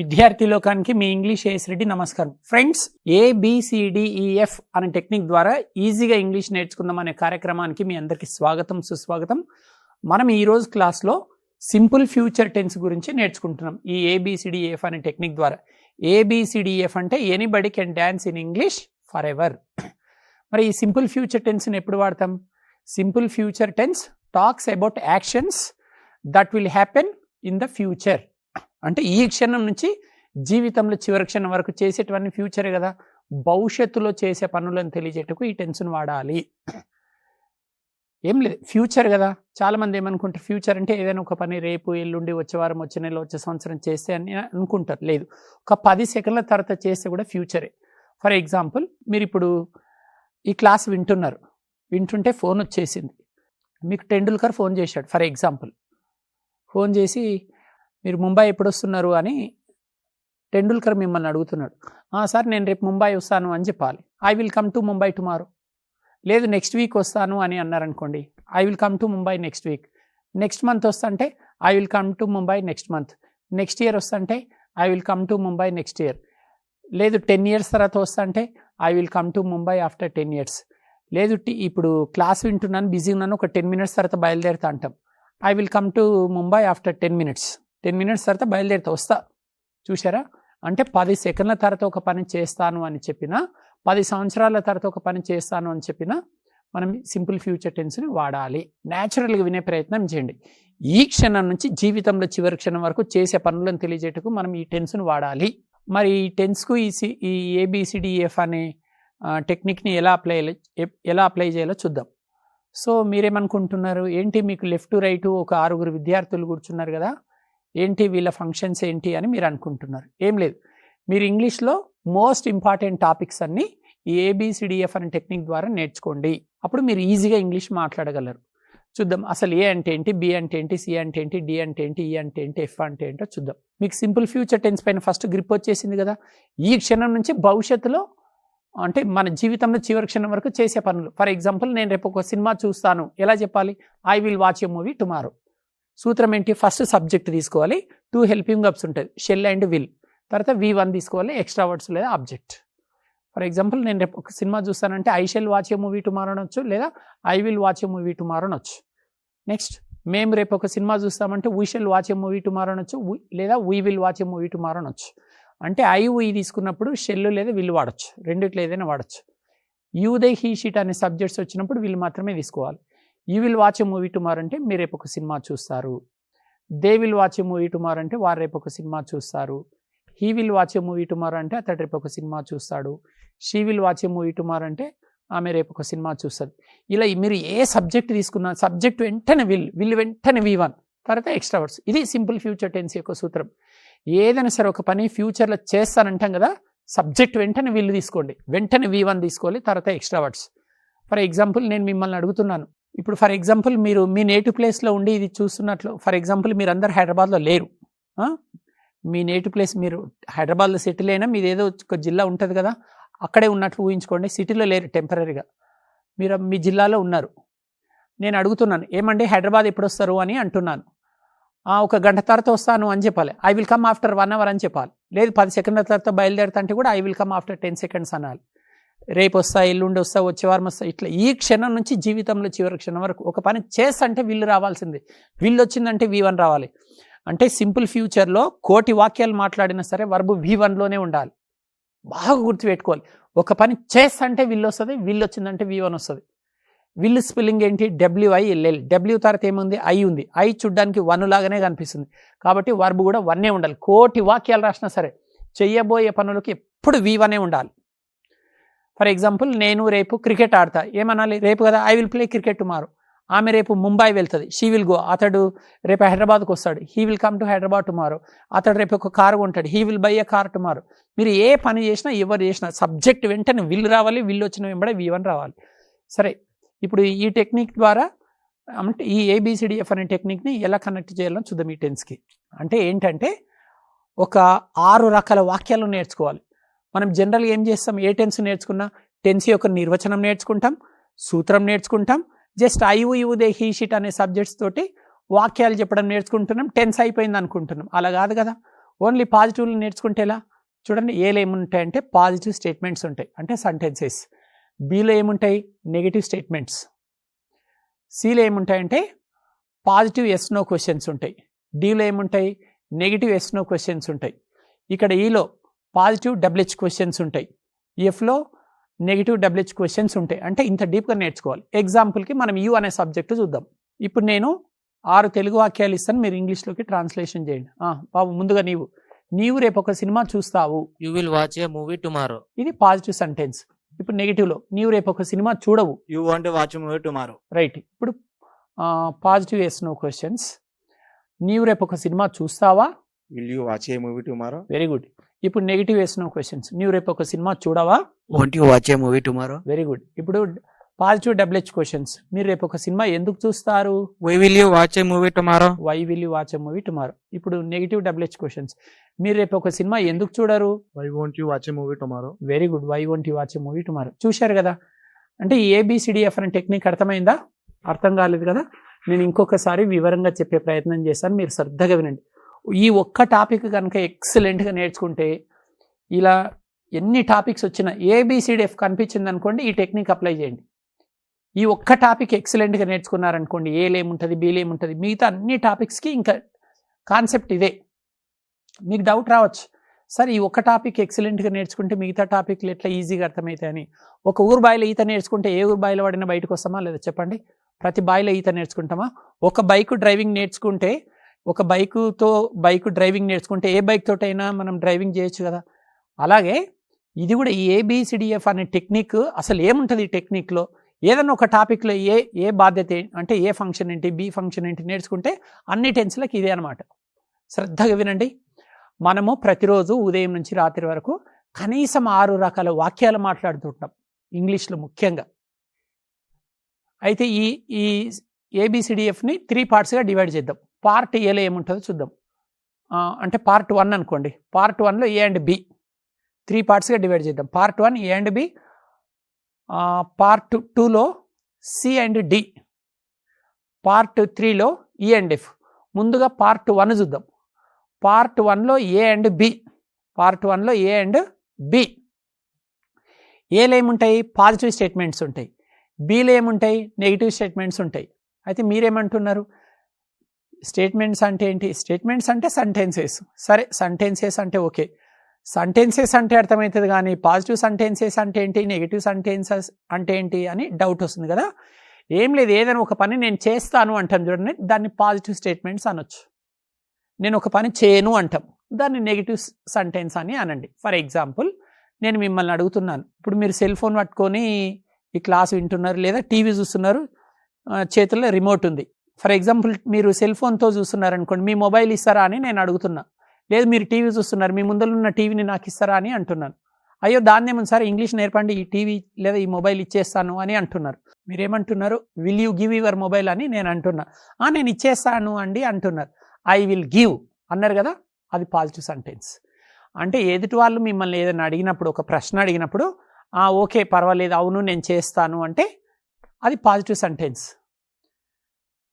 విద్యార్థి లోకానికి మీ English as Reddy నమస్కారం. ఫ్రెండ్స్, ABCDEF అనే టెక్నిక్ ద్వారా ఈజీగా ఇంగ్లీష్ నేర్చుకుందాం అనే కార్యక్రమానికి మీ అందరికీ స్వాగతం సుస్వాగతం. మనం ఈరోజు క్లాస్లో సింపుల్ ఫ్యూచర్ టెన్స్ గురించి నేర్చుకుంటున్నాం ఈ ABCDEF అనే టెక్నిక్ ద్వారా. ABCDEF అంటే anybody can dance in English forever. మరి ఈ సింపుల్ ఫ్యూచర్ టెన్స్ని ఎప్పుడు వాడతాం? Simple future tense talks about actions that will happen in the future. అంటే ఈ క్షణం నుంచి జీవితంలో చివరి క్షణం వరకు చేసేటువంటి ఫ్యూచరే కదా, భవిష్యత్తులో చేసే పనులను తెలియజేటకు ఈ టెన్స్ను వాడాలి. ఏం లేదు, ఫ్యూచర్ కదా. చాలామంది ఏమనుకుంటారు, ఫ్యూచర్ అంటే ఏదైనా ఒక పని రేపు, ఎల్లుండి, వచ్చే వారం, వచ్చే నెల, వచ్చే సంవత్సరం చేస్తే అని అనుకుంటారు. లేదు, ఒక 10 సెకండ్ల తర్వాత చేస్తే కూడా ఫ్యూచరే. ఫర్ ఎగ్జాంపుల్, మీరు ఇప్పుడు ఈ క్లాస్ వింటుంటే ఫోన్ వచ్చేసింది, మీకు టెండూల్కర్ ఫోన్ చేశాడు. ఫర్ ఎగ్జాంపుల్, ఫోన్ చేసి మీరు ముంబై ఎప్పుడు వస్తున్నారు అని టెండూల్కర్ మిమ్మల్ని అడుగుతున్నాడు. సార్ నేను రేపు ముంబై వస్తాను అని చెప్పాలి. I will come to Mumbai tomorrow. లేదు, నెక్స్ట్ వీక్ వస్తాను అని అన్నారనుకోండి, I will come to Mumbai next week. Next month వస్తుంటే I will come to Mumbai next month. Next year వస్తుంటే I will come to Mumbai next year. లేదు, 10 years తర్వాత వస్తుంటే I will come to Mumbai after 10 years. లేదు, ఇప్పుడు క్లాస్ వింటున్నాను, బిజీ ఉన్నాను, ఒక 10 minutes తర్వాత బయలుదేరుతా అంటాం. I will come to Mumbai after 10 minutes. 10 minutes తర్వాత బయలుదేరుతా వస్తా. చూసారా? అంటే 10 సెకండ్ల తర్వాత ఒక పని చేస్తాను అని చెప్పినా, 10 సంవత్సరాల తర్వాత ఒక పని చేస్తాను అని చెప్పినా మనం సింపుల్ ఫ్యూచర్ టెన్స్ని వాడాలి. న్యాచురల్గా వినే ప్రయత్నం చేయండి. ఈ క్షణం నుంచి జీవితంలో చివరి క్షణం వరకు చేసే పనులను తెలియజేటకు మనం ఈ టెన్స్ను వాడాలి. మరి ఈ టెన్స్కు ఈ ABCDEF అనే టెక్నిక్ని ఎలా అప్లై చేయాలో చూద్దాం. సో మీరేమనుకుంటున్నారు, ఏంటి మీకు లెఫ్ట్ రైట్ ఒక 6 విద్యార్థులు కూర్చున్నారు కదా, ఏంటి వీళ్ళ ఫంక్షన్స్ ఏంటి అని మీరు అనుకుంటున్నారు. ఏం లేదు, మీరు ఇంగ్లీష్లో మోస్ట్ ఇంపార్టెంట్ టాపిక్స్ అన్నీ ఈ ABCDEF అనే టెక్నిక్ ద్వారా నేర్చుకోండి. అప్పుడు మీరు ఈజీగా ఇంగ్లీష్ మాట్లాడగలరు. చూద్దాం, అసలు A అంటే ఏంటి, B అంటే ఏంటి, C అంటే ఏంటి, D అంటే ఏంటి, E అంటే ఏంటి, F అంటే ఏంటో చూద్దాం. మీకు సింపుల్ ఫ్యూచర్ టెన్స్ పైన ఫస్ట్ గ్రిప్ వచ్చేసింది కదా. ఈ క్షణం నుంచి భవిష్యత్తులో, అంటే మన జీవితంలో చివరి క్షణం వరకు చేసే పనులు. ఫర్ ఎగ్జాంపుల్, నేను రేపు ఒక సినిమా చూస్తాను, ఎలా చెప్పాలి? I will watch a movie tomorrow. సూత్రం ఏంటి? ఫస్ట్ సబ్జెక్ట్ తీసుకోవాలి, 2 హెల్పింగ్ వర్బ్స్ ఉంటుంది, షెల్ అండ్ విల్. తర్వాత V1 తీసుకోవాలి, ఎక్స్ట్రా వర్డ్స్ లేదా ఆబ్జెక్ట్. ఫర్ ఎగ్జాంపుల్, నేను రేపు ఒక సినిమా చూస్తానంటే I shall watch a movie tomorrow అనొచ్చు, లేదా I will watch a movie tomorrow అనొచ్చు. నెక్స్ట్, మేము రేపు ఒక సినిమా చూస్తామంటే we shall watch a movie tomorrow అనొచ్చు, లేదా we will watch a movie tomorrow అనొచ్చు. అంటే ఐ వీ తీసుకున్నప్పుడు షెల్ లేదా విల్ వాడచ్చు, రెండిట్లో ఏదైనా వాడచ్చు. యూ దే హీ షీట్ అనే సబ్జెక్ట్స్ వచ్చినప్పుడు వీళ్ళు మాత్రమే తీసుకోవాలి. You will watch a movie tomorrow అంటే మీరు రేపు ఒక సినిమా చూస్తారు. They will watch a movie tomorrow అంటే వారు రేపు ఒక సినిమా చూస్తారు. He will watch a movie tomorrow అంటే అతడు రేపు ఒక సినిమా చూస్తాడు. She will watch a movie tomorrow అంటే ఆమె రేపు ఒక సినిమా చూస్తుంది. ఇలా మీరు ఏ సబ్జెక్ట్ తీసుకున్నా, సబ్జెక్ట్ వెంటనే విల్ వెంటనే V1, తర్వాత ఎక్స్ట్రా వర్డ్స్. ఇది సింపుల్ ఫ్యూచర్ టెన్స్ యొక్క సూత్రం. ఏదైనా సరే ఒక పని ఫ్యూచర్లో చేస్తానంటాం కదా, సబ్జెక్ట్ వెంటనే విల్ తీసుకోండి, వెంటనే V1 తీసుకోవాలి, తర్వాత ఎక్స్ట్రా వర్డ్స్. ఫర్ ఎగ్జాంపుల్, నేను మిమ్మల్ని అడుగుతున్నాను, ఇప్పుడు ఫర్ ఎగ్జాంపుల్ మీరు మీ నేటివ్ ప్లేస్లో ఉండి ఇది చూస్తున్నట్లు, ఫర్ ఎగ్జాంపుల్ మీరు అందరు హైదరాబాద్లో లేరు, మీ నేటివ్ ప్లేస్ మీరు హైదరాబాద్లో సెటిల్ అయినా మీది ఏదో ఒక జిల్లా ఉంటుంది కదా, అక్కడే ఉన్నట్లు ఊహించుకోండి. సిటీలో లేరు, టెంపరీగా మీరు మీ జిల్లాలో ఉన్నారు. నేను అడుగుతున్నాను, ఏమండి హైదరాబాద్ ఎప్పుడు వస్తారు అని అంటున్నాను. ఒక గంట తర్వాత వస్తాను అని చెప్పాలి. I will come after 1 hour అని చెప్పాలి. లేదు, 10 సెకండ్ల తర్వాత బయలుదేరుతా అంటే కూడా I will come after 10 seconds అనాలి. రేపు వస్తా, ఎల్లుండి వస్తా, వచ్చే వారం వస్తా, ఇట్లా ఈ క్షణం నుంచి జీవితంలో చివరి క్షణం వరకు ఒక పని చేస్తంటే విల్లు రావాల్సింది. విల్లు వచ్చిందంటే V1 రావాలి. అంటే సింపుల్ ఫ్యూచర్లో 1,000,000 వాక్యాలు మాట్లాడినా సరే వర్బ్ V1లోనే ఉండాలి. బాగా గుర్తుపెట్టుకోవాలి. ఒక పని చేస్తంటే విల్లు వస్తుంది, విల్లు వచ్చిందంటే V1 వస్తుంది. విల్లు స్పెల్లింగ్ ఏంటి? WILL. W తర్వాత ఏముంది? ఐ ఉంది. ఐ చూడ్డానికి 1 లాగానే కనిపిస్తుంది, కాబట్టి వర్బ్ కూడా 1 ఉండాలి. 1,000,000 వాక్యాలు రాసినా సరే చెయ్యబోయే పనులకి ఎప్పుడు V1 ఉండాలి. ఫర్ ఎగ్జాంపుల్, నేను రేపు క్రికెట్ ఆడతా, ఏమనాలి? రేపు కదా, I will play cricket tomorrow. ఆమె రేపు ముంబై వెళ్తుంది, షీ విల్ గో. అతడు రేపు హైదరాబాద్కి వస్తాడు, he will come to Hyderabad tomorrow. అతడు రేపు ఒక కారు కొంటాడు, he will buy a car tomorrow. మీరు ఏ పని చేసినా, ఎవరు చేసినా సబ్జెక్ట్ వెంటనే విల్ రావాలి, విల్ వచ్చిన వెంబడే V1 రావాలి. సరే, ఇప్పుడు ఈ టెక్నిక్ ద్వారా, అంటే ఈ ABCDEF అనే టెక్నిక్ని ఎలా కనెక్ట్ చేయాలని చూద్దాం ఈ టెన్స్కి. అంటే ఏంటంటే, ఒక 6 రకాల వాక్యాలు నేర్చుకోవాలి. మనం జనరల్గా ఏం చేస్తాం, ఏ టెన్స్ నేర్చుకున్నా టెన్స్ యొక్క నిర్వచనం నేర్చుకుంటాం, సూత్రం నేర్చుకుంటాం, just I you they he she it అనే సబ్జెక్ట్స్ తోటి వాక్యాలు చెప్పడం నేర్చుకుంటున్నాం, టెన్స్ అయిపోయింది అనుకుంటున్నాం. అలా కాదు కదా, ఓన్లీ పాజిటివ్లు నేర్చుకుంటే ఎలా చూడండి. ఏలో ఏముంటాయంటే పాజిటివ్ స్టేట్మెంట్స్ ఉంటాయి అంటే సెంటెన్సెస్. బిలో ఏముంటాయి నెగిటివ్ స్టేట్మెంట్స్. సిలో ఏముంటాయంటే పాజిటివ్ ఎస్ నో క్వశ్చన్స్ ఉంటాయి. డిలో ఏముంటాయి నెగిటివ్ ఎస్ నో క్వశ్చన్స్ ఉంటాయి. ఇక్కడ ఈలో పాజిటివ్ డబ్ల్యూహెచ్ క్వశ్చన్స్ ఉంటాయి. ఎఫ్లో నెగిటివ్ డబ్ల్యూహెచ్ క్వశ్చన్స్ ఉంటాయి. అంటే ఇంత డీప్గా నేర్చుకోవాలి. ఎగ్జాంపుల్కి మనం యూ అనే సబ్జెక్టు చూద్దాం. ఇప్పుడు నేను 6 తెలుగు వాక్యాలు ఇస్తాను, మీరు ఇంగ్లీష్లోకి ట్రాన్స్లేషన్ చేయండి. బాబు ముందుగా నీవు రేపు ఒక సినిమా చూస్తావు. You will watch a movie tomorrow. ఇది పాజిటివ్ సెంటెన్స్. ఇప్పుడు నెగిటివ్లో నీవు రేపు ఒక సినిమా చూడవు. You want to watch a movie tomorrow. Right. ఇప్పుడు పాజిటివ్ ఎస్ నో క్వశ్చన్స్. నీవు రేపు ఒక సినిమా చూస్తావా? Will you watch a movie tomorrow? Very good. ఇప్పుడు నెగిటివ్ ఎస్ నో క్వశ్చన్స్. నీవు రేపు ఒక సినిమా చూడవా? Won't you watch a movie tomorrow? Very good. ఇప్పుడు పాజిటివ్ డబ్ల్యూహెచ్ క్వశ్చన్స్. మీరు రేపు ఒక సినిమా ఎందుకు చూస్తారు? Why will you watch a movie tomorrow? Why will you watch a movie tomorrow. ఇప్పుడు నెగిటివ్ డబ్ల్యూహెచ్ క్వశ్చన్స్. మీరు రేపు ఒక సినిమా ఎందుకు చూడరు? Why won't you watch a movie tomorrow? Very good. Why won't you watch a movie tomorrow. చూశారు కదా. అంటే ఈ ABCDF అనే టెక్నిక్ అర్థమైందా? అర్థం కాలేదు కదా. నేను ఇంకొకసారి వివరంగా చెప్పే ప్రయత్నం చేస్తాను, మీరు శ్రద్ధగా వినండి. ఈ ఒక్క టాపిక్ కనుక ఎక్సలెంట్గా నేర్చుకుంటే ఇలా ఎన్ని టాపిక్స్ వచ్చినా ABCDF కనిపించింది అనుకోండి, ఈ టెక్నిక్ అప్లై చేయండి. ఈ ఒక్క టాపిక్ ఎక్సలెంట్గా నేర్చుకున్నారనుకోండి, ఏలో ఏముంటుంది బీలో ఏముంటుంది, మిగతా అన్ని టాపిక్స్కి ఇంకా కాన్సెప్ట్ ఇదే. మీకు డౌట్ రావచ్చు, సరే ఈ ఒక్క టాపిక్ ఎక్సలెంట్గా నేర్చుకుంటే మిగతా టాపిక్లు ఎట్లా ఈజీగా అర్థమవుతాయి అని. ఒక ఊరు బాయిలో ఈత నేర్చుకుంటే ఏ ఊరు బాయిలో పడినా బయటకు వస్తామా లేదా చెప్పండి? ప్రతి బాయిలో ఈత నేర్చుకుంటామా? ఒక బైక్ డ్రైవింగ్ నేర్చుకుంటే, ఒక బైక్ డ్రైవింగ్ నేర్చుకుంటే ఏ బైక్ తోటైనా మనం డ్రైవింగ్ చేయొచ్చు కదా. అలాగే ఇది కూడా ఈ ABCDF అనే టెక్నిక్ అసలు ఏముంటుంది ఈ టెక్నిక్లో, ఏదైనా ఒక టాపిక్లో ఏ బాధ్యత అంటే ఏ ఫంక్షన్ ఏంటి, బి ఫంక్షన్ ఏంటి నేర్చుకుంటే అన్ని టెన్స్లకు ఇదే అనమాట. శ్రద్ధగా వినండి. మనము ప్రతిరోజు ఉదయం నుంచి రాత్రి వరకు కనీసం 6 రకాల వాక్యాలు మాట్లాడుతుంటాం ఇంగ్లీష్లో ముఖ్యంగా. అయితే ఈ ABCDFని 3 పార్ట్స్గా డివైడ్ చేద్దాం. పార్ట్ ఏలో ఏముంటుందో చూద్దాం. అంటే పార్ట్ 1 అనుకోండి. పార్ట్ 1లో A అండ్ B 3 పార్ట్స్గా డివైడ్ చేద్దాం. Part 1 A and B, part 2లో C అండ్ D, పార్ట్ 3లో E అండ్ F. ముందుగా పార్ట్ 1 చూద్దాం. పార్ట్ 1లో A అండ్ B. పార్ట్ 1లో A అండ్ B. ఏలో ఏముంటాయి పాజిటివ్ స్టేట్మెంట్స్ ఉంటాయి, బీలో ఏముంటాయి నెగిటివ్ స్టేట్మెంట్స్ ఉంటాయి. అయితే మీరేమంటున్నారు, స్టేట్మెంట్స్ అంటే ఏంటి? స్టేట్మెంట్స్ అంటే సెంటెన్సెస్. సరే సెంటెన్సెస్ అంటే ఓకే, సెంటెన్సెస్ అంటే అర్థమవుతుంది, కానీ పాజిటివ్ సెంటెన్సెస్ అంటే ఏంటి, నెగిటివ్ సెంటెన్సెస్ అంటే ఏంటి అని డౌట్ వస్తుంది కదా. ఏం లేదు, ఏదైనా ఒక పని నేను చేస్తాను అంటాం చూడండి, దాన్ని పాజిటివ్ స్టేట్మెంట్స్ అనొచ్చు. నేను ఒక పని చేయను అంటాం, దాన్ని నెగిటివ్ సెంటెన్స్ అని అనండి. ఫర్ ఎగ్జాంపుల్ నేను మిమ్మల్ని అడుగుతున్నాను, ఇప్పుడు మీరు సెల్ ఫోన్ పట్టుకొని ఈ క్లాస్ వింటున్నారు లేదా టీవీ చూస్తున్నారు, చేతుల్లో రిమోట్ ఉంది. ఫర్ ఎగ్జాంపుల్ మీరు సెల్ ఫోన్తో చూస్తున్నారు అనుకోండి, మీ మొబైల్ ఇస్తారా అని నేను అడుగుతున్నా. లేదు మీరు టీవీ చూస్తున్నారు, మీ ముందరున్న టీవీని నాకు ఇస్తారా అని అంటున్నాను. అయ్యో దాన్నేమని సార్ ఇంగ్లీష్ నేర్పండి, ఈ టీవీ లేదా ఈ మొబైల్ ఇచ్చేస్తాను అని అంటున్నారు. మీరేమంటున్నారు, will you give your mobile అని నేను అంటున్నా. నేను ఇచ్చేస్తాను అండి అంటున్నారు. ఐ విల్ గివ్ అన్నారు కదా, అది పాజిటివ్ సెంటెన్స్. అంటే ఎదుటి వాళ్ళు మిమ్మల్ని ఏదైనా అడిగినప్పుడు, ఒక ప్రశ్న అడిగినప్పుడు ఓకే పర్వాలేదు అవును నేను చేస్తాను అంటే అది పాజిటివ్ సెంటెన్స్.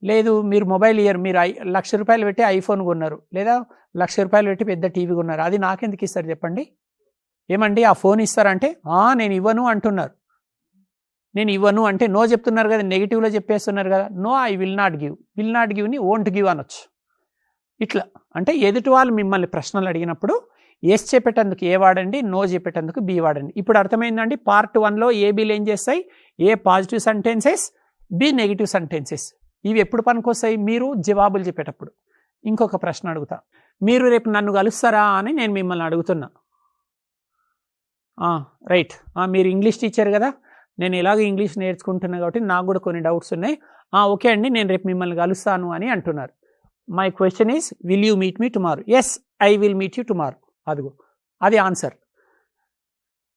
లేదు మీరు మొబైల్ ఇయర్, మీరు 1,00,000 రూపాయలు పెట్టి ఐఫోన్ కొన్నారు లేదా 1,00,000 రూపాయలు పెట్టి పెద్ద టీవీ కొన్నారు, అది నాకెందుకు ఇస్తారు చెప్పండి? ఏమండి ఆ ఫోన్ ఇస్తారంటే నేను ఇవ్వను అంటున్నారు. నేను ఇవ్వను అంటే నో చెప్తున్నారు కదా, నెగిటివ్లో చెప్పేస్తున్నారు కదా. No I will not give, will not గివ్ని వోంట్ గివ్ అనొచ్చు. ఇట్లా అంటే ఎదుటి వాళ్ళు మిమ్మల్ని ప్రశ్నలు అడిగినప్పుడు ఎస్ చెప్పేటందుకు ఏ వాడండి, నో చెప్పేటందుకు బి వాడండి. ఇప్పుడు అర్థమైందండి. పార్ట్ 1లో ఏ బీలు ఏం చేస్తాయి, A positive sentences, B negative sentences. ఇవి ఎప్పుడు పనికొస్తాయి, మీరు జవాబులు చెప్పేటప్పుడు. ఇంకొక ప్రశ్న అడుగుతా, మీరు రేపు నన్ను కలుస్తారా అని నేను మిమ్మల్ని అడుగుతున్నా. రైట్, మీరు ఇంగ్లీష్ టీచర్ కదా, నేను ఎలాగో ఇంగ్లీష్ నేర్చుకుంటున్నా కాబట్టి నాకు కూడా కొన్ని డౌట్స్ ఉన్నాయి. ఓకే అండి నేను రేపు మిమ్మల్ని కలుస్తాను అని అంటున్నారు. My question is will you meet me tomorrow? Yes I will meet you tomorrow. అదిగో అది ఆన్సర్.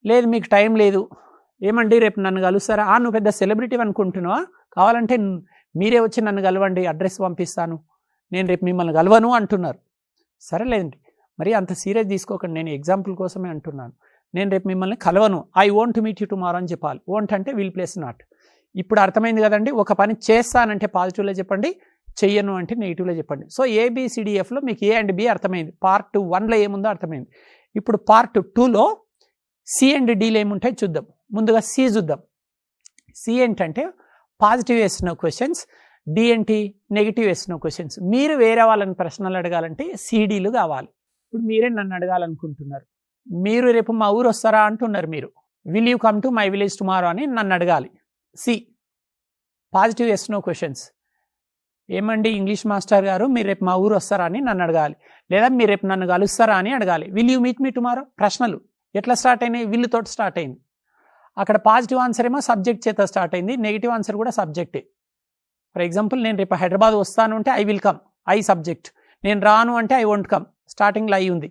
లేదు మీకు టైం లేదు, ఏమండి రేపు నన్ను కలుస్తారా? నువ్వు పెద్ద సెలబ్రిటీ అనుకుంటున్నావా, కావాలంటే మీరే వచ్చి నన్ను కలవండి, అడ్రస్ పంపిస్తాను, నేను రేపు మిమ్మల్ని కలవను అంటున్నారు. సరేలేదండి మరి అంత సీరియస్ తీసుకోకండి, నేను ఎగ్జాంపుల్ కోసమే అంటున్నాను. నేను రేపు మిమ్మల్ని కలవను, I won't meet you tomorrow అని చెప్పాలి. వోంట్ అంటే విల్ ప్లస్ నాట్. ఇప్పుడు అర్థమైంది కదండి. ఒక పని చేస్తానంటే పాజిటివ్లో చెప్పండి, చెయ్యను అంటే నెగిటివ్లో చెప్పండి. సో ఏబిసిడిఎఫ్లో మీకు ఏ అండ్ బి అర్థమైంది. పార్ట్ 1లో ఏముందో అర్థమైంది. ఇప్పుడు పార్ట్ 2లో సి అండ్ డీలో ఏముంటాయి చూద్దాం. ముందుగా సి చూద్దాం. సి ఏంటంటే పాజిటివ్ వేసిన క్వశ్చన్స్, డి ఏంటి నెగిటివ్ వేసిన క్వశ్చన్స్. మీరు వేరే వాళ్ళని ప్రశ్నలు అడగాలంటే సిడీలు కావాలి. ఇప్పుడు మీరే నన్ను అడగాలనుకుంటున్నారు. మీరు రేపు మా ఊరు వస్తారా అంటున్నారు. మీరు will you come to my village tomorrow అని నన్ను అడగాలి. సి పాజిటివ్ వేసిన క్వశ్చన్స్. ఏమండి ఇంగ్లీష్ మాస్టర్ గారు మీరు రేపు మా ఊరు వస్తారా అని నన్ను అడగాలి. లేదా మీరు రేపు నన్ను కలుస్తారా అని అడగాలి. Will you meet me tomorrow. ప్రశ్నలు ఎట్లా స్టార్ట్ అయినాయి? విల్ తోటి స్టార్ట్ అయింది. అక్కడ పాజిటివ్ ఆన్సర్ ఏమో సబ్జెక్ట్ చేత స్టార్ట్ అయింది, నెగిటివ్ ఆన్సర్ కూడా సబ్జెక్టే. ఫర్ ఎగ్జాంపుల్ నేను రేపు హైదరాబాద్ వస్తాను అంటే I will come, I subject. నేను రాను అంటే ఐ వోంట్ కమ్, స్టార్టింగ్లో ఐ ఉంది.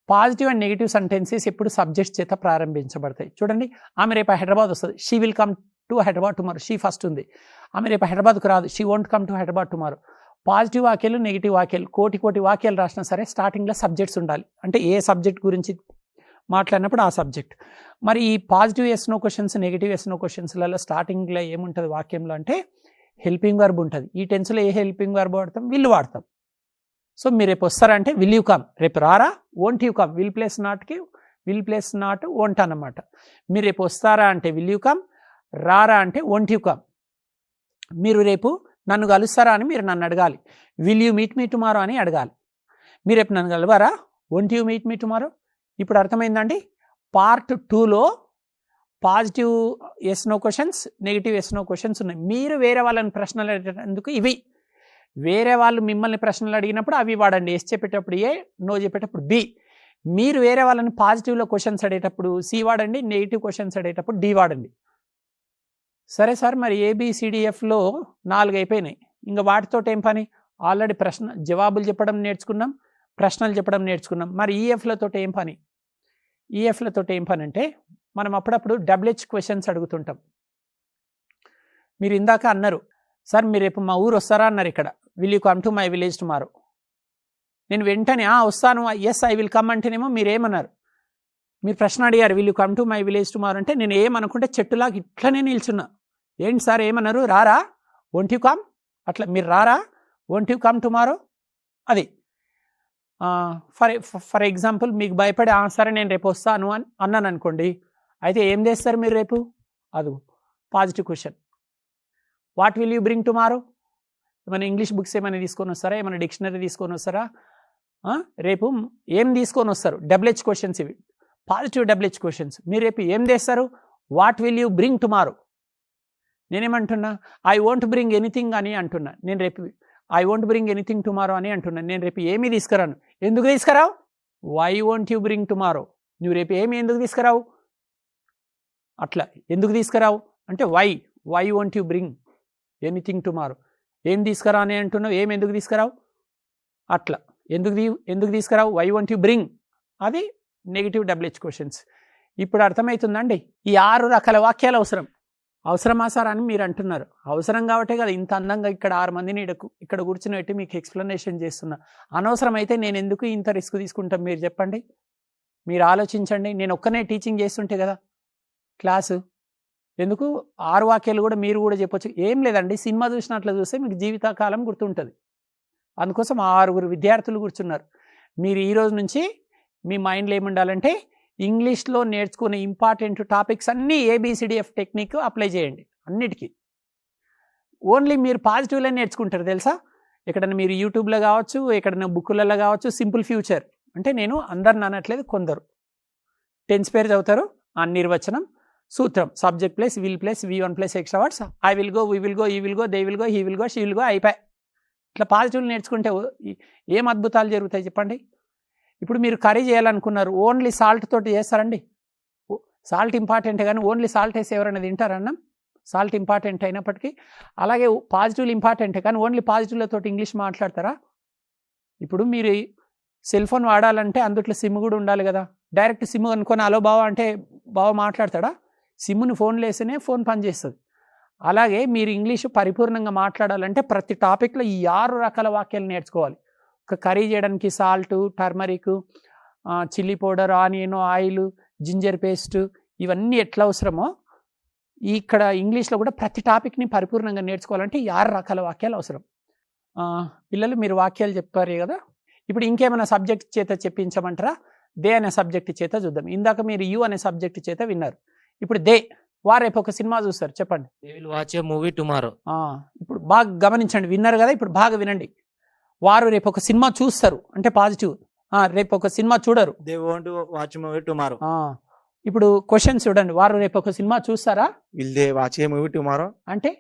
పాజిటివ్ అండ్ నెగిటివ్ సెంటెన్సెస్ ఎప్పుడు సబ్జెక్ట్ చేత ప్రారంభించబడతాయి. చూడండి, ఆమె రేపు హైదరాబాద్ వస్తుంది, she will come to Hyderabad tomorrow. She first ఉంది. ఆమె రేపు హైదరాబాద్కు రాదు, she won't come to Hyderabad tomorrow. Positive వాక్యాలు, నెగిటివ్ వాక్యాలు, కోటి వాక్యాలు రాసినా సరే స్టార్టింగ్లో సబ్జెక్ట్స్ ఉండాలి. అంటే ఏ సబ్జెక్ట్ గురించి మాట్లాడినప్పుడు ఆ సబ్జెక్ట్. మరి ఈ positive yes no questions, negative yes no క్వశ్చన్స్లలో స్టార్టింగ్లో ఏముంటుంది వాక్యంలో అంటే హెల్పింగ్ వర్బ్ ఉంటుంది. ఈ టెన్స్లో ఏ హెల్పింగ్ వర్బ్ వాడతాం? విల్ వాడతాం. సో మీరు రేపు వస్తారంటే విల్ యూ కమ్, రేపు రారా won't you come. Will place నాట్కి విల్ ప్లేస్ నాట్ వోంట్ అన్నమాట. మీరు రేపు వస్తారా అంటే విల్ యూ కమ్, రారా అంటే వోంట్ యూ కమ్. మీరు రేపు నన్ను కలుస్తారా అని మీరు నన్ను అడగాలి. Will you meet me tomorrow అని అడగాలి. మీరు రేపు నన్ను కలవారా, won't you meet me tomorrow. ఇప్పుడు అర్థమైందండి. పార్ట్ 2లో positive yes no questions, negative yes no questions ఉన్నాయి. మీరు వేరే వాళ్ళని ప్రశ్నలు అడిగేందుకు ఇవి. వేరే వాళ్ళు మిమ్మల్ని ప్రశ్నలు అడిగినప్పుడు అవి వాడండి. ఎస్ చెప్పేటప్పుడు ఏ, నో చెప్పేటప్పుడు బి. మీరు వేరే వాళ్ళని పాజిటివ్లో క్వశ్చన్స్ అడిగేటప్పుడు సి వాడండి, నెగిటివ్ క్వశ్చన్స్ అడిగేటప్పుడు డి వాడండి. సరే సార్, మరి ఏబిసిడిఎఫ్లో 4 అయిపోయినాయి. ఇంకా వాటితో ఏం పని? ఆల్రెడీ జవాబులు చెప్పడం నేర్చుకున్నాం, ప్రశ్నలు చెప్పడం నేర్చుకున్నాం. మరి ఈఎఫ్లతో ఏం పని? ఈఎఫ్లతో ఏం పని అంటే మనం అప్పుడప్పుడు డబ్ల్యూహెచ్ క్వశ్చన్స్ అడుగుతుంటాం. మీరు ఇందాక అన్నారు, సార్ మీరు రేపు మా ఊరు వస్తారా అన్నారు. ఇక్కడ will you come to my village tomorrow. నేను వెంటనే వస్తాను, ఎస్ ఐ విల్ కమ్ అంటేనేమో మీరు ఏమన్నారు? మీరు ప్రశ్న అడిగారు, will you come to my village tomorrow అంటే నేను ఏమనుకుంటే చెట్టులాగా ఇట్లనే నిల్చున్నా. ఏంటి సార్ ఏమన్నారు? రారా, వోంట్ యూ కమ్. అట్లా మీరు రారా, వోంట్ యూ కమ్ టుమారో. అది ఫర్ ఎగ్జాంపుల్ మీకు భయపడి సరే నేను రేపు వస్తాను అని అన్నాను అనుకోండి. అయితే ఏం చేస్తారు మీరు రేపు? అది positive question. What will you bring tomorrow? ఏమైనా ఇంగ్లీష్ బుక్స్ ఏమైనా తీసుకొని వస్తారా? ఏమైనా డిక్షనరీ తీసుకొని వస్తారా? రేపు ఏం తీసుకొని వస్తారు? డబ్ల్యూహెచ్ క్వశ్చన్స్ ఇవి, పాజిటివ్ డబ్ల్యూహెచ్ క్వశ్చన్స్. మీరు రేపు ఏం చేస్తారు? What will you bring tomorrow. నేనేమంటున్నా? ఐ వోంట్ బ్రింగ్ ఎనీథింగ్ అని అంటున్నా. నేను రేపు I won't bring anything tomorrow అని అంటున్నాను. నేను రేపు ఏమీ తీసుకురాను. ఎందుకు తీసుకురావు? Why won't you bring tomorrow. నువ్వు రేపు ఏమి ఎందుకు తీసుకురావు? అట్లా ఎందుకు తీసుకురావు అంటే why won't you bring anything tomorrow. ఏం తీసుకురా అని అంటున్నావు, ఏం ఎందుకు తీసుకురావు? అట్లా ఎందుకు తీసుకురావు? Why won't you bring. అది నెగిటివ్ డబ్ల్యూహెచ్ క్వశ్చన్స్. ఇప్పుడు అర్థమవుతుందండి. ఈ 6 రకాల వాక్యాలు అవసరమా సార్ అని మీరు అంటున్నారు. అవసరం కాబట్టే కదా ఇంత అందంగా ఇక్కడ 6 మందిని ఇక్కడ కూర్చుని పెట్టి మీకు ఎక్స్ప్లెనేషన్ చేస్తున్నా. అనవసరం అయితే నేను ఎందుకు ఇంత రిస్క్ తీసుకుంటాం మీరు చెప్పండి. మీరు ఆలోచించండి. నేను ఒక్కనే టీచింగ్ చేస్తుంటే కదా క్లాసు, ఎందుకు 6 వాక్యాలు కూడా మీరు కూడా చెప్పొచ్చు. ఏం లేదండి, సినిమా చూసినట్లు చూస్తే మీకు జీవితకాలం గుర్తుంటుంది. అందుకోసం 6 విద్యార్థులు కూర్చున్నారు. మీరు ఈ రోజు నుంచి మీ మైండ్లో ఏముండాలంటే ఇంగ్లీష్లో నేర్చుకునే ఇంపార్టెంట్ టాపిక్స్ అన్నీ ఏబిసిడిఎఫ్ టెక్నిక్ అప్లై చేయండి అన్నిటికీ. ఓన్లీ మీరు పాజిటివ్లో నేర్చుకుంటారు తెలుసా. ఎక్కడైనా మీరు యూట్యూబ్లో కావచ్చు, ఎక్కడైనా బుక్కులలో కావచ్చు. సింపుల్ ఫ్యూచర్ అంటే నేను అందరిని అనట్లేదు, కొందరు టెన్స్ పేరు చదువుతారు. ఆ నిర్వచనం, సూత్రం, subject plus will plus V1 plus extra words, I will go, we will go, ఈ will go, they will go, he will go, she will go, అయిపోయి. ఇట్లా పాజిటివ్లు నేర్చుకుంటే ఏం అద్భుతాలు జరుగుతాయి చెప్పండి. ఇప్పుడు మీరు కర్రీ చేయాలనుకున్నారు, ఓన్లీ సాల్ట్ తోటి చేస్తారండి. సాల్ట్ ఇంపార్టెంటే కానీ ఓన్లీ సాల్ట్ వేసి ఎవరైనా తింటారన్నా? సాల్ట్ ఇంపార్టెంట్ అయినప్పటికీ. అలాగే పాజిటివ్లు ఇంపార్టెంటే కానీ ఓన్లీ పాజిటివ్లతో ఇంగ్లీష్ మాట్లాడతారా? ఇప్పుడు మీరు సెల్ ఫోన్ వాడాలంటే అందుట్లో సిమ్ కూడా ఉండాలి కదా. డైరెక్ట్ సిమ్ అనుకొని హలో బావ అంటే బావ మాట్లాడతాడా? సిమ్ని ఫోన్లో వేస్తేనే ఫోన్ పనిచేస్తుంది. అలాగే మీరు ఇంగ్లీష్ పరిపూర్ణంగా మాట్లాడాలంటే ప్రతి టాపిక్లో ఈ 6 రకాల వాక్యాలు నేర్చుకోవాలి. ఒక కర్రీ చేయడానికి salt, turmeric, chilli powder, onion, oil, ginger paste, ఇవన్నీ ఎట్లా అవసరమో ఇక్కడ ఇంగ్లీష్లో కూడా ప్రతి టాపిక్ని పరిపూర్ణంగా నేర్చుకోవాలంటే ఈ 6 రకాల వాక్యాలు అవసరం. పిల్లలు మీరు వాక్యాలు చెప్పారు కదా, ఇప్పుడు ఇంకేమైనా సబ్జెక్ట్ చేత చెప్పించమంటారా? దే అనే సబ్జెక్ట్ చేత చూద్దాం. ఇందాక మీరు యు అనే సబ్జెక్ట్ చేత విన్నారు. ఇప్పుడు దే, వారు రేపు ఒక సినిమా చూస్తారు, చెప్పండి. They will watch a movie tomorrow. ఇప్పుడు బాగా గమనించండి, విన్నారు కదా, ఇప్పుడు బాగా వినండి. వారు రేపు ఒక సినిమా చూస్తారు అంటే పాజిటివ్, రేపు ఒక సినిమా చూడరు. They want watch movie tomorrow. ఇప్పుడు క్వశ్చన్ చూడండి, వారు రేపు ఒక సినిమా చూస్తారా will they watch a movie tomorrow. అంటే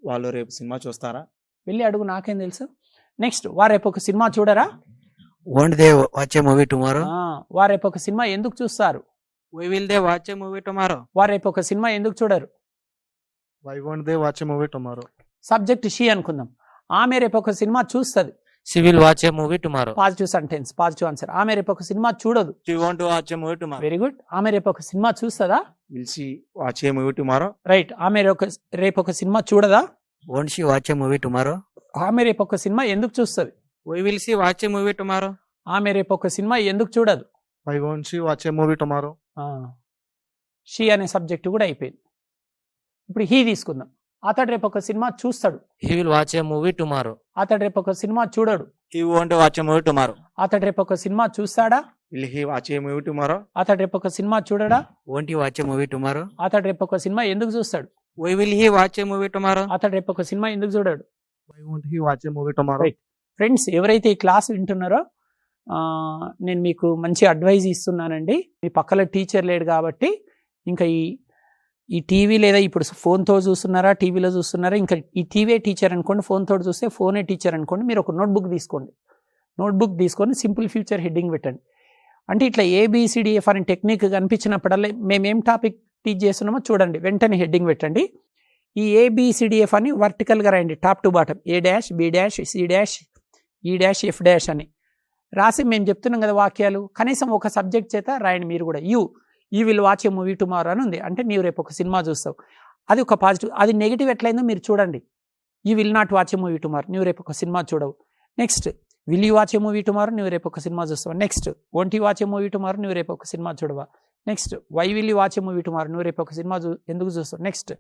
వాళ్ళు రేపు సినిమా చూస్తారా? వెళ్ళి అడుగు, నాకేం తెలుసు. నెక్స్ట్, వారు రేపు ఒక సినిమా చూడరా? Won't they watch a movie tomorrow. వారు రేపు ఒక సినిమా ఎందుకు చూస్తారు? Why will they watch a movie tomorrow. వారు రేపు ఒక సినిమా ఎందుకు చూడరు? Why want they watch a movie tomorrow. Subject she అనుకుందాం. ఆమె రేపు ఒక సినిమా చూస్తుంది, she will watch a movie tomorrow. Positive sentence, positive answer. ఆమె రేపు ఒక సినిమా చూడదు. She want watch a movie tomorrow. Very good. ఆమె రేపు ఒక సినిమా చూస్తుందా? Will she watch a movie tomorrow. Right. ఆమె రేపు ఒక సినిమా చూడదా? Won't she watch a movie tomorrow. ఆమె రేపు ఒక సినిమా ఎందుకు చూస్తుంది? Why will she watch a movie tomorrow. ఆమె రేపు ఒక సినిమా ఎందుకు చూడదు? Why want she watch a movie tomorrow. She అనే సబ్జెక్ట్ కూడా అయిపోయింది. ఇప్పుడు హీ తీసుకుందాం. అతడు రేపు ఒక సినిమా చూస్తాడు. He will watch a movie tomorrow. అతడు రేపు ఒక సినిమా చూడడు. He want watch a movie tomorrow. అతడు రేపు ఒక సినిమా చూస్తాడా? Will he watch a movie tomorrow. అతడు రేపు ఒక సినిమా చూడడా? Won't he watch a movie tomorrow. అతడు రేపు ఒక సినిమా ఎందుకు చూస్తాడు? Why will he watch a movie tomorrow. అతడు రేపు ఒక సినిమా ఎందుకు చూడాడు? Why want he watch a movie tomorrow. Right. Friends, ఎవరైతే ఈ క్లాస్ వింటున్నారో నేను మీకు మంచి అడ్వైజ్ ఇస్తున్నానండి. మీ పక్కన టీచర్ లేడు కాబట్టి ఇంకా ఈ టీవీ లేదా ఇప్పుడు ఫోన్తో చూస్తున్నారా, టీవీలో చూస్తున్నారా, ఇంకా ఈ టీవీ టీచర్ అనుకోండి, ఫోన్తో చూస్తే ఫోనే టీచర్ అనుకోండి. మీరు ఒక నోట్బుక్ తీసుకోండి. నోట్బుక్ తీసుకొని సింపుల్ ఫ్యూచర్ హెడ్డింగ్ పెట్టండి. అంటే ఇట్లా ABCDF అనే టెక్నిక్ కనిపించినప్పుడల్లా మేమేం టాపిక్ టీచ్ చేస్తున్నామో చూడండి, వెంటనే హెడ్డింగ్ పెట్టండి. ఈ ABCDF అని వర్టికల్గా రాయండి, top to bottom. A dash, B dash, C dash, E dash, F dash అని రాసి మేము చెప్తున్నాం కదా వాక్యాలు. కనీసం ఒక సబ్జెక్ట్ చేత రాయండి. మీరు కూడా you will watch a movie tomorrow అని ఉంది అంటే నీవు రేపు ఒక సినిమా చూస్తావు. అది ఒక పాజిటివ్. అది నెగిటివ్ ఎట్లయిందో మీరు చూడండి. You will not watch a movie tomorrow, నీవు రేపు ఒక సినిమా చూడవు. Next, will you watch a movie tomorrow, నీవు రేపు ఒక సినిమా చూస్తావు. Next, won't you watch a movie tomorrow, నీవు రేపు ఒక సినిమా చూడవా. Next, why will you watch a movie tomorrow, నువ్వు రేపు ఒక సినిమా ఎందుకు చూస్తావు. Next,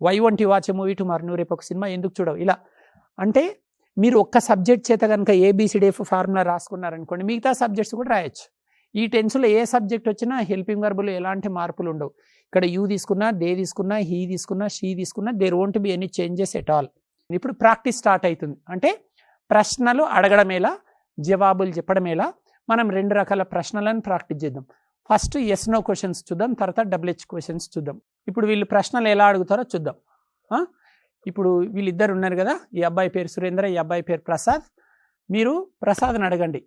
why won't you watch a movie tomorrow, నువ్వు రేపు ఒక సినిమా ఎందుకు చూడవు. ఇలా అంటే మీరు ఒక్క సబ్జెక్ట్ చేత కనుక ABCDF ఫార్ములా రాసుకున్నారనుకోండి, మిగతా సబ్జెక్ట్స్ కూడా రాయొచ్చు. ఈ టెన్స్లో ఏ సబ్జెక్ట్ వచ్చినా హెల్పింగ్ వర్బులు ఎలాంటి మార్పులు ఉండవు. ఇక్కడ యూ తీసుకున్నా, దే తీసుకున్నా, హీ తీసుకున్నా, షీ తీసుకున్నా, there won't be any changes at all. ఇప్పుడు ప్రాక్టీస్ స్టార్ట్ అవుతుంది. అంటే ప్రశ్నలు అడగడం ఎలా, జవాబులు చెప్పడం ఎలా. మనం 2 రకాల ప్రశ్నలను ప్రాక్టీస్ చేద్దాం. ఫస్ట్ ఎస్ నో క్వశ్చన్స్ చూద్దాం, తర్వాత WH క్వశ్చన్స్ చూద్దాం. ఇప్పుడు వీళ్ళు ప్రశ్నలు ఎలా అడుగుతారో చూద్దాం. ఇప్పుడు వీళ్ళిద్దరు ఉన్నారు కదా, ఈ అబ్బాయి పేరు సురేంద్ర, ఈ అబ్బాయి పేరు ప్రసాద్. మీరు ప్రసాద్ని అడగండి.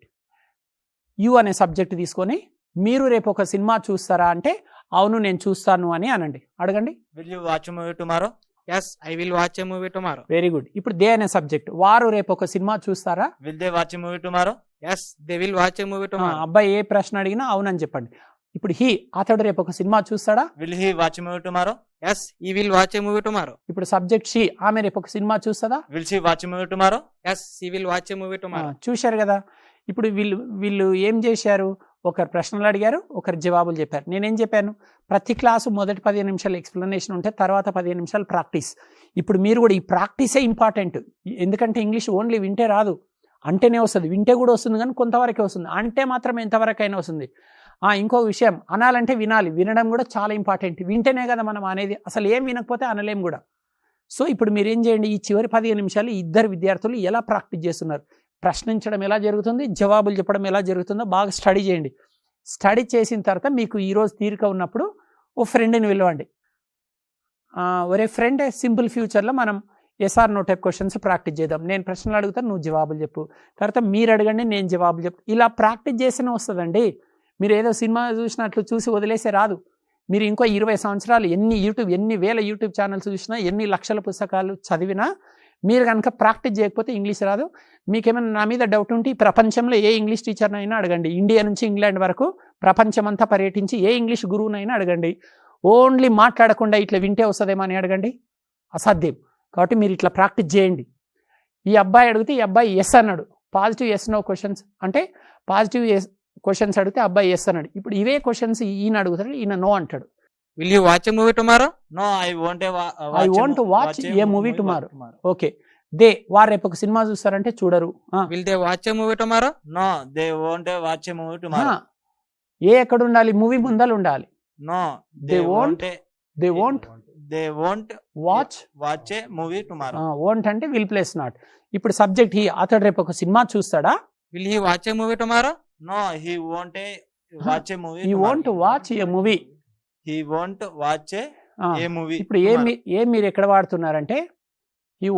యు అనే సబ్జెక్ట్ తీసుకొని మీరు రేపు ఒక సినిమా చూస్తారా అంటే అవును నేను చూస్తాను అని అనండి. అడగండి. Will you watch movie tomorrow. yes I will watch a movie tomorrow. Very good. ఇప్పుడు దే అనే సబ్జెక్ట్. వారు రేపు ఒక సినిమా చూస్తారా? Will they watch movie tomorrow. yes they will watch a movie tomorrow. అబ్బాయి ఏ ప్రశ్న అడిగినా అవునని చెప్పండి. ఇప్పుడు హీ, అతడు రేపు ఒక సినిమా చూస్తాడా? Will he watch movie tomorrow. yes he will watch a movie tomorrow. ఇప్పుడు సబ్జెక్ట్ షీ, ఆమె రేపు ఒక సినిమా చూస్తుందా? Will she watch movie tomorrow. yes she will watch a movie tomorrow. చూశారు కదా. ఇప్పుడు వీళ్ళు ఏం చేశారు? ఒకరు ప్రశ్నలు అడిగారు, ఒకరు జవాబులు చెప్పారు. నేనేం చెప్పాను? ప్రతి క్లాసు మొదటి 15 నిమిషాలు ఎక్స్ప్లెనేషన్ ఉంటే తర్వాత 15 నిమిషాలు ప్రాక్టీస్. ఇప్పుడు మీరు కూడా ఈ ప్రాక్టీసే ఇంపార్టెంట్. ఎందుకంటే ఇంగ్లీష్ ఓన్లీ వింటే రాదు, అంటేనే వస్తుంది. వింటే కూడా వస్తుంది కానీ కొంతవరకే వస్తుంది, అంటే మాత్రం ఎంతవరకైనా వస్తుంది. ఇంకో విషయం, అనాలంటే వినాలి. వినడం కూడా చాలా ఇంపార్టెంట్. వింటేనే కదా మనం అనేది. అసలు ఏం వినకపోతే అనలేం కూడా. సో ఇప్పుడు మీరు ఏం చేయండి, ఈ చివరి 15 నిమిషాలు ఇద్దరు విద్యార్థులు ఎలా ప్రాక్టీస్ చేస్తున్నారు, ప్రశ్నించడం ఎలా జరుగుతుంది, జవాబులు చెప్పడం ఎలా జరుగుతుందో బాగా స్టడీ చేయండి. స్టడీ చేసిన తర్వాత మీకు ఈరోజు తీరిక ఉన్నప్పుడు ఓ ఫ్రెండ్ని పిలవండి. ఒరే ఫ్రెండ్, సింపుల్ ఫ్యూచర్లో మనం yes or no type questions practice చేద్దాం. నేను ప్రశ్నలు అడుగుతాను, నువ్వు జవాబులు చెప్పు. తర్వాత మీరు అడగండి, నేను జవాబులు చెప్పు. ఇలా ప్రాక్టీస్ చేస్తేనే వస్తుందండి. మీరు ఏదో సినిమా చూసినట్లు చూసి వదిలేసే రాదు. మీరు ఇంకో 20 సంవత్సరాలు ఎన్ని వేల యూట్యూబ్ ఛానల్స్ చూసినా, ఎన్ని లక్షల పుస్తకాలు చదివినా మీరు కనుక ప్రాక్టీస్ చేయకపోతే ఇంగ్లీష్ రాదు. మీకేమైనా నా మీద డౌట్ ఉంటే ప్రపంచంలో ఏ ఇంగ్లీష్ టీచర్నైనా అడగండి. ఇండియా నుంచి ఇంగ్లాండ్ వరకు ప్రపంచమంతా పర్యటించి ఏ ఇంగ్లీష్ గురువునైనా అడగండి. ఓన్లీ మాట్లాడకుండా ఇట్లా వింటే వస్తుందేమో అని అడగండి, అసాధ్యం. కాబట్టి మీరు ఇట్లా ప్రాక్టీస్ చేయండి. ఈ అబ్బాయి అడిగితే ఈ అబ్బాయి ఎస్ అన్నాడు. పాజిటివ్ ఎస్ నో క్వశ్చన్స్ అంటే పాజిటివ్ క్వశ్చన్స్ అడిగితే అబ్బాయి ఎస్ అన్నాడు. ఇప్పుడు ఇవే క్వశ్చన్స్ ఈయన అడుగుతాడు, ఈయన నో అంటాడు. Will you watch a movie tomorrow? No, I want I want to watch a movie tomorrow. Okay, they వారు రేపు ఒక సినిమా చూస్తారంటే చూడరు. Will they watch a movie tomorrow? No, they won't watch a movie tomorrow. ఏ ఎక్కడ ఉండాలి? Movie ముందర ఉండాలి. No, They won't they won't watch watch a movie tomorrow. Won't అంటే will place not. ఇప్పుడు సబ్జెక్ట్ హీ, అతడు రేపు ఒక సినిమా చూస్తాడా? Will he watch a movie tomorrow? No, he won't watch a movie he tomorrow. Won't watch a movie. He won't watch a movie ఇప్పుడు tomorrow. ఏ మీరు ఎక్కడ వాడుతున్నారంటే he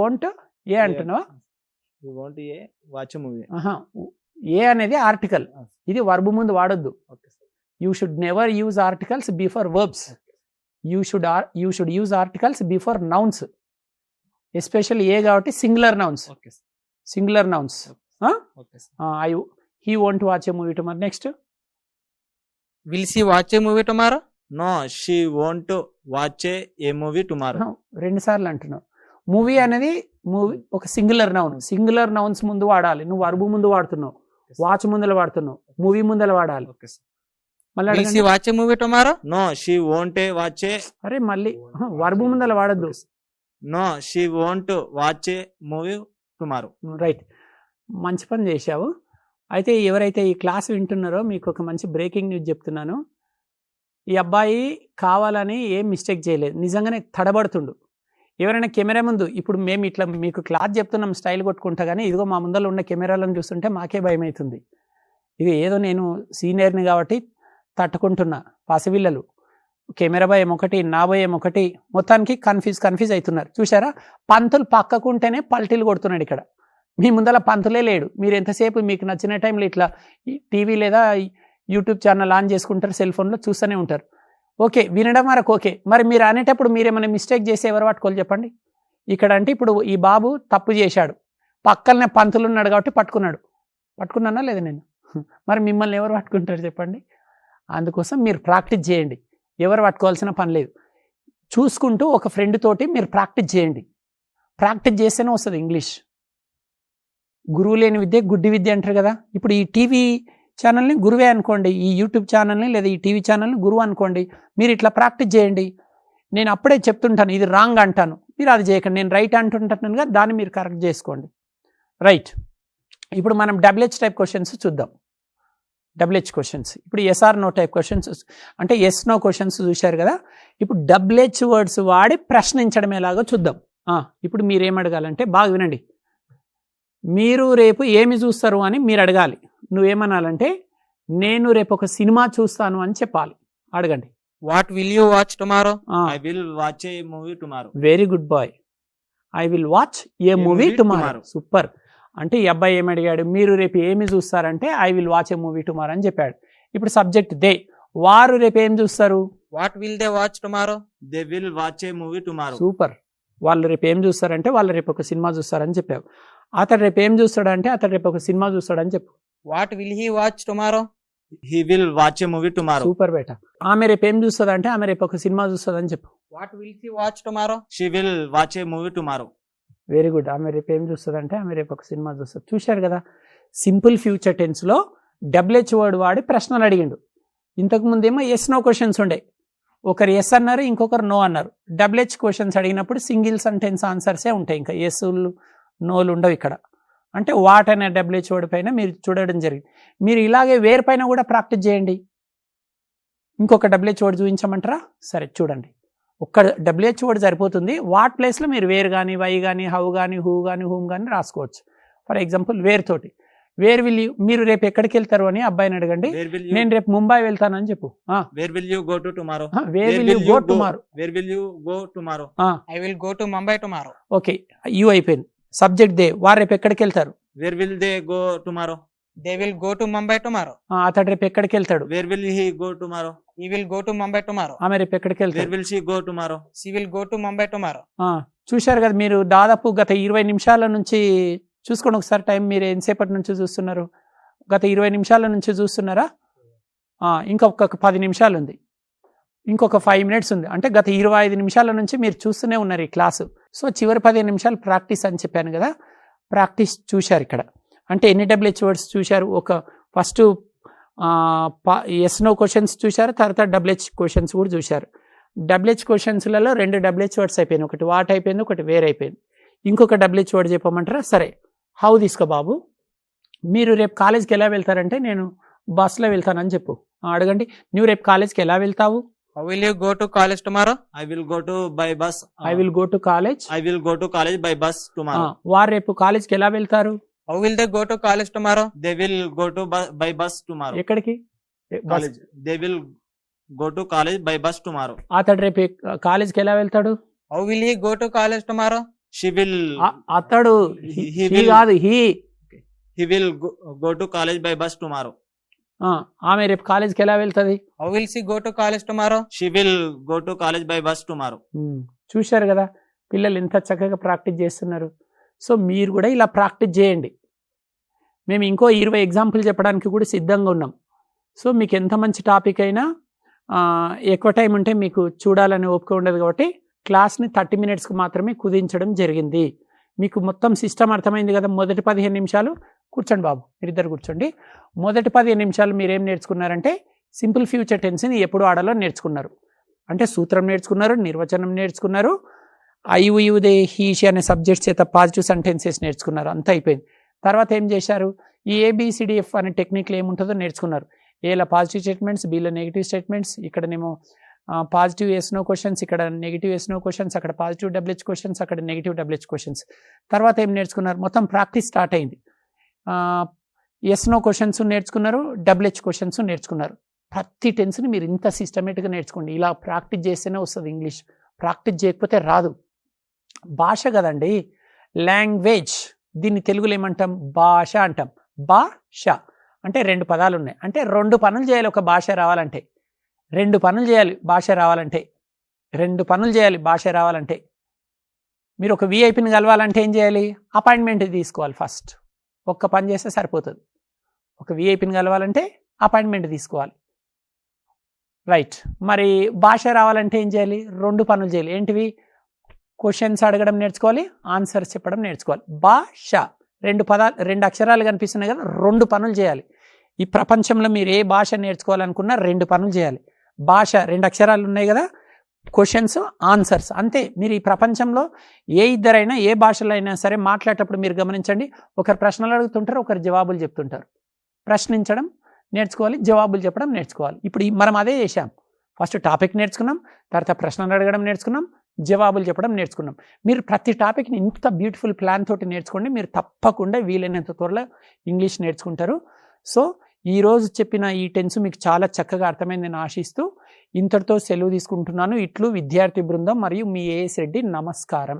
won't ఏ అంటున్నావా? He won't watch a movie. ఏ అనేది article, ఇది verb ముందు వాడొద్దు. Okay, sir. You should never use articles before verbs. You should use articles before nouns, especially a కాబట్టి singular nouns. Okay, sir. Singular nouns. Okay, sir. He won't watch a movie tomorrow. Next Will she watch a movie tomorrow? No, she won't watch a movie tomorrow. 2 సార్లు అంటున్నావు. Movie అనేది ఒక singular noun. Singular nouns ముందు వాడాలి. నువ్వు verb ముందు వాడుతున్నావు, watch ముందర వాడుతున్నావు, movie ముందర వాడాలి. Okay, sir. మళ్ళీ Will అడగండి. she watch a movie tomorrow? No, she won't watch a. అరే మళ్ళీ వర్బ్ ముందర వాడద్దు. No, she won't watch a movie tomorrow. Right, మంచి పని చేశావు. అయితే ఎవరైతే ఈ క్లాస్ వింటున్నారో మీకు ఒక మంచి బ్రేకింగ్ న్యూస్ చెప్తున్నాను. ఈ అబ్బాయి కావాలని ఏం మిస్టేక్ చేయలేదు, నిజంగానే తడబడుతుండు. ఎవరైనా కెమెరా ముందు, ఇప్పుడు మేము ఇట్లా మీకు క్లాస్ చెప్తున్నాం స్టైల్ కొట్టుకుంటా, కానీ ఇదిగో మా ముందర ఉన్న కెమెరాలను చూస్తుంటే మాకే భయం అవుతుంది. ఇది ఏదో నేను సీనియర్ని కాబట్టి తట్టుకుంటున్నా. పసిపిల్లలు కెమెరా భయం ఒకటి, నా భయం ఒకటి, మొత్తానికి కన్ఫ్యూజ్ అవుతున్నారు. చూసారా, పంతులు పక్కకుంటేనే పల్టీలు కొడుతున్నాడు. ఇక్కడ మీ ముందర పంతులే లేడు. మీరు ఎంతసేపు మీకు నచ్చిన టైంలో ఇట్లా టీవీ లేదా యూట్యూబ్ ఛానల్ ఆన్ చేసుకుంటారు, సెల్ ఫోన్లో చూస్తూనే ఉంటారు. ఓకే, వినడం వరకు ఓకే. మరి మీరు అనేటప్పుడు మీరేమైనా మిస్టేక్ చేసి ఎవరు పట్టుకోవాలి చెప్పండి? ఇక్కడ అంటే ఇప్పుడు ఈ బాబు తప్పు చేశాడు, పక్కనే పంతులు ఉన్నాడు కాబట్టి పట్టుకున్నానా లేదా నేను? మరి మిమ్మల్ని ఎవరు పట్టుకుంటారు చెప్పండి? అందుకోసం మీరు ప్రాక్టీస్ చేయండి. ఎవరు పట్టుకోవాల్సిన పని లేదు. చూసుకుంటూ ఒక ఫ్రెండ్ తోటి మీరు ప్రాక్టీస్ చేయండి. ప్రాక్టీస్ చేస్తేనే వస్తుంది ఇంగ్లీష్. గురువు లేని విద్య గుడ్డి విద్య అంటారు కదా. ఇప్పుడు ఈ టీవీ ఛానల్ని గురువే అనుకోండి, ఈ యూట్యూబ్ ఛానల్ని లేదా ఈ టీవీ ఛానల్ని గురువు అనుకోండి. మీరు ఇట్లా ప్రాక్టీస్ చేయండి. నేను అప్పుడే చెప్తుంటాను, ఇది రాంగ్ అంటాను, మీరు అది చేయకండి. నేను రైట్ అంటుంటాను కదా, దాన్ని మీరు కరెక్ట్ చేసుకోండి. రైట్, ఇప్పుడు మనం డబ్ల్యూహెచ్ టైప్ క్వశ్చన్స్ చూద్దాం. డబ్ల్యూహెచ్ క్వశ్చన్స్, ఇప్పుడు ఎస్ఆర్ నో టైప్ క్వశ్చన్స్ అంటే ఎస్ నో క్వశ్చన్స్ చూశారు కదా. ఇప్పుడు డబ్ల్యూహెచ్ వర్డ్స్ వాడి ప్రశ్నించడం ఎలాగో చూద్దాం. ఇప్పుడు మీరేం అడగాలంటే, బాగా వినండి, మీరు రేపు ఏమి చూస్తారు అని మీరు అడగాలి. నువ్వేమనాలంటే, నేను రేపు ఒక సినిమా చూస్తాను అని చెప్పాలి. అడగండి. What will you watch tomorrow? I will watch a movie tomorrow. Very good boy. I will watch a movie tomorrow. Super. అంటే ఈ అబ్బాయి ఏమి అడిగాడు? మీరు రేపు ఏమి చూస్తారంటే I will watch a movie tomorrow అని చెప్పాడు. ఇప్పుడు సబ్జెక్ట్ దే, వారు రేపు ఏం చూస్తారు? What will they watch tomorrow? They will watch a movie tomorrow. Super. వాళ్ళు రేపు ఏం చూస్తారంటే వాళ్ళు రేపు ఒక సినిమా చూస్తారని చెప్పావు. అతడు రేపు ఏం చూస్తాడంటే అతడు రేపు ఒక సినిమా చూస్తాడని చెప్పు. What will he watch tomorrow? He will watch a movie tomorrow. Super బేటా. ఆమె రేపు ఏం చూస్తుందంటే ఆమె రేపు ఒక సినిమా చూస్తుందని చెప్పు. What will she watch tomorrow? She will watch a movie tomorrow. Very good. ఆమె రేపు ఏం చూస్తుందంటే ఆమె రేపు ఒక సినిమా చూస్తుంది. చూశారు కదా, సింపుల్ ఫ్యూచర్ టెన్స్లో డబ్ల్యూహెచ్ వర్డ్ వాడి ప్రశ్నలు అడిగిండు. ఇంతకుముందు ఏమో ఎస్ నో క్వశ్చన్స్ ఉండే, ఒకరు ఎస్ అన్నారు, ఇంకొకరు నో అన్నారు. డబ్ల్యూహెచ్ క్వశ్చన్స్ అడిగినప్పుడు సింగిల్ సెంటెన్స్ ఆన్సర్సే ఉంటాయి, ఇంకా ఎస్లు నోలు ఉండవు. ఇక్కడ అంటే వాట్ అనే డబ్ల్యూహెచ్ వర్డ్ పైన మీరు చూడడం జరిగింది. మీరు ఇలాగే వేరు పైన కూడా ప్రాక్టీస్ చేయండి. ఇంకొక డబ్ల్యూహెచ్ వర్డ్ చూపించమంటారా? సరే చూడండి, ఒక్క డబ్ల్యూహెచ్ వర్డ్ సరిపోతుంది. వాట్ ప్లేస్లో మీరు వేర్ కానీ, వై కానీ, హౌ కానీ, హూ కానీ, హూమ్ కానీ రాసుకోవచ్చు. ఫర్ ఎగ్జాంపుల్ వేర్ తోటి, వేర్ విల్ యూ, మీరు రేపు ఎక్కడికి వెళ్తారు అని అబ్బాయిని అడగండి. నేను రేపు ముంబై వెళ్తానని చెప్పు. Where will you go to tomorrow? Where will you go tomorrow. Where will you go tomorrow? I will go to Mumbai tomorrow. Okay, you అయిపోయింది. సబ్జెక్ట్ దే, వారు రేపు ఎక్కడికి వెళ్తారు? Where will they go tomorrow? They will go to Mumbai tomorrow. అతడు రేపు ఎక్కడికి వెళ్తాడు? Where will he go tomorrow? He will go to Mumbai tomorrow. ఆమె రేపు ఎక్కడికి Where వెళ్తాడు? will she go tomorrow? She will go to Mumbai tomorrow. చూశారు కదా, మీరు దాదాపు గత 20 నిమిషాల నుంచి చూసుకోండి ఒకసారి టైం. మీరు ఎంతసేపటి నుంచి చూస్తున్నారు? గత 20 నిమిషాల నుంచి చూస్తున్నారా? ఇంకొక 10 నిమిషాలు ఉంది, ఇంకొక 5 మినిట్స్ ఉంది. అంటే గత 25 నిమిషాల నుంచి మీరు చూస్తూనే ఉన్నారు ఈ క్లాసు. సో చివరి 15 నిమిషాలు ప్రాక్టీస్ అని చెప్పాను కదా, ప్రాక్టీస్ చూశారు ఇక్కడ. అంటే ఎన్ని డబ్ల్యూహెచ్ వర్డ్స్ చూశారు? ఒక ఫస్ట్ ఎస్ నో క్వశ్చన్స్ చూశారు, తర్వాత డబ్ల్యూహెచ్ క్వశ్చన్స్ కూడా చూశారు. డబ్ల్యూహెచ్ క్వశ్చన్స్లలో 2 డబ్ల్యూహెచ్ వర్డ్స్ అయిపోయినాయి, ఒకటి వాట్ అయిపోయింది, ఒకటి వేర్ అయిపోయింది. ఇంకొక డబ్ల్యూహెచ్ వర్డ్ చెప్పమంటారా? సరే, హౌ తీసుకో బాబు. మీరు రేపు కాలేజ్కి ఎలా వెళ్తారంటే నేను బస్సులో వెళ్తానని చెప్పు. అడగండి, నువ్వు రేపు కాలేజ్కి ఎలా వెళ్తావు? How will you go to college tomorrow? I will go to by bus. I will go to college. I will go to college by bus tomorrow. వారు రేపు కాలేజ్కి ఎలా వెళ్తారు? How will they go to college tomorrow? They will go to by bus tomorrow. ఎక్కడికి? College. They will go to college by bus tomorrow. అతడు రేపు కాలేజ్కి ఎలా వెళ్తాడు? How will he go to college tomorrow? She will. అతడు He he will- కాదు, he. He will go to college by bus tomorrow. ఆమె రేపు కాలేజ్కి ఎలా వెళ్తుంది? How will she go to college tomorrow? She will go to college by bus tomorrow. చూశారు కదా పిల్లలు ఎంత చక్కగా ప్రాక్టీస్ చేస్తున్నారు. సో మీరు కూడా ఇలా ప్రాక్టీస్ చేయండి. మేము ఇంకో 20 ఎగ్జాంపుల్ చెప్పడానికి కూడా సిద్ధంగా ఉన్నాం. సో మీకు ఎంత మంచి టాపిక్ అయినా ఎక్కువ టైం ఉంటే మీకు చూడాలని ఓపిక ఉండదు కాబట్టి క్లాస్ని 30 మినిట్స్కి మాత్రమే కుదించడం జరిగింది. మీకు మొత్తం సిస్టమ్ అర్థమైంది కదా. మొదటి 15 నిమిషాలు కూర్చోండి బాబు, మీరిద్దరు కూర్చోండి. మొదటి 15 నిమిషాలు మీరేం నేర్చుకున్నారంటే సింపుల్ ఫ్యూచర్ టెన్స్ని ఎప్పుడు ఆడాలో నేర్చుకున్నారు. అంటే సూత్రం నేర్చుకున్నారు, నిర్వచనం నేర్చుకున్నారు, ఐ దే హీషి అనే సబ్జెక్ట్స్ చేత పాజిటివ్ సెంటెన్సెస్ నేర్చుకున్నారు. అంతా అయిపోయింది. తర్వాత ఏం చేశారు? ఈ ABCDF అనే టెక్నిక్లో ఏముంటుందో నేర్చుకున్నారు. ఏలా పాజిటివ్ స్టేట్మెంట్స్, బీలో నెగిటివ్ స్టేట్మెంట్స్, ఇక్కడనేమో పాజిటివ్ ఎస్ నో క్వశ్చన్స్, ఇక్కడ నెగిటివ్ ఎస్ నో క్వశ్చన్స్, అక్కడ పాజిటివ్ WH క్వశ్చన్స్, అక్కడ నెగిటివ్ WH క్వశ్చన్స్. తర్వాత ఏం నేర్చుకున్నారు? మొత్తం ప్రాక్టీస్ స్టార్ట్ అయింది. ఎస్ నో క్వశ్చన్స్ నేర్చుకున్నారు, WH క్వశ్చన్స్ నేర్చుకున్నారు. ప్రతి టెన్స్ని మీరు ఇంత సిస్టమేటిక్గా నేర్చుకోండి. ఇలా ప్రాక్టీస్ చేస్తేనే వస్తుంది ఇంగ్లీష్. ప్రాక్టీస్ చేయకపోతే రాదు. భాష కదండి, లాంగ్వేజ్. దీన్ని తెలుగులో ఏమంటాం? భాష అంటాం. భాష అంటే 2 పదాలు ఉన్నాయి. అంటే 2 పనులు చేయాలి ఒక భాష రావాలంటే. 2 పనులు చేయాలి భాష రావాలంటే. 2 పనులు చేయాలి భాష రావాలంటే. మీరు ఒక VIPని కలవాలంటే ఏం చేయాలి? అపాయింట్మెంట్ తీసుకోవాలి ఫస్ట్. ఒక్క పని చేస్తే సరిపోతుంది. ఒక VIPని కలవాలంటే అపాయింట్మెంట్ తీసుకోవాలి. రైట్. మరి భాష రావాలంటే ఏం చేయాలి? 2 పనులు చేయాలి. ఏంటివి? క్వశ్చన్స్ అడగడం నేర్చుకోవాలి, ఆన్సర్స్ చెప్పడం నేర్చుకోవాలి. భాష 2 అక్షరాలు కనిపిస్తున్నాయి కదా, 2 పనులు చేయాలి. ఈ ప్రపంచంలో మీరు ఏ భాష నేర్చుకోవాలనుకున్నా 2 పనులు చేయాలి. భాష 2 అక్షరాలు ఉన్నాయి కదా, క్వశ్చన్స్, ఆన్సర్స్, అంతే. మీరు ఈ ప్రపంచంలో ఏ ఇద్దరైనా ఏ భాషలో అయినా సరే మాట్లాడేటప్పుడు మీరు గమనించండి, ఒకరు ప్రశ్నలు అడుగుతుంటారు, ఒకరు జవాబులు చెప్తుంటారు. ప్రశ్నించడం నేర్చుకోవాలి, జవాబులు చెప్పడం నేర్చుకోవాలి. ఇప్పుడు మనం అదే చేశాం. ఫస్ట్ టాపిక్ నేర్చుకున్నాం, తర్వాత ప్రశ్నలు అడగడం నేర్చుకున్నాం, జవాబులు చెప్పడం నేర్చుకున్నాం. మీరు ప్రతి టాపిక్ని ఇంత బ్యూటిఫుల్ ప్లాన్ తోటి నేర్చుకోండి. మీరు తప్పకుండా వీలైనంత త్వరలో ఇంగ్లీష్ నేర్చుకుంటారు. సో ఈరోజు చెప్పిన ఈ టెన్స్ మీకు చాలా చక్కగా అర్థమైందని ఆశిస్తూ ఇంతటితో సెలవు తీసుకుంటున్నాను. ఇట్లు విద్యార్థి బృందం మరియు మీ AS రెడ్డి. నమస్కారం.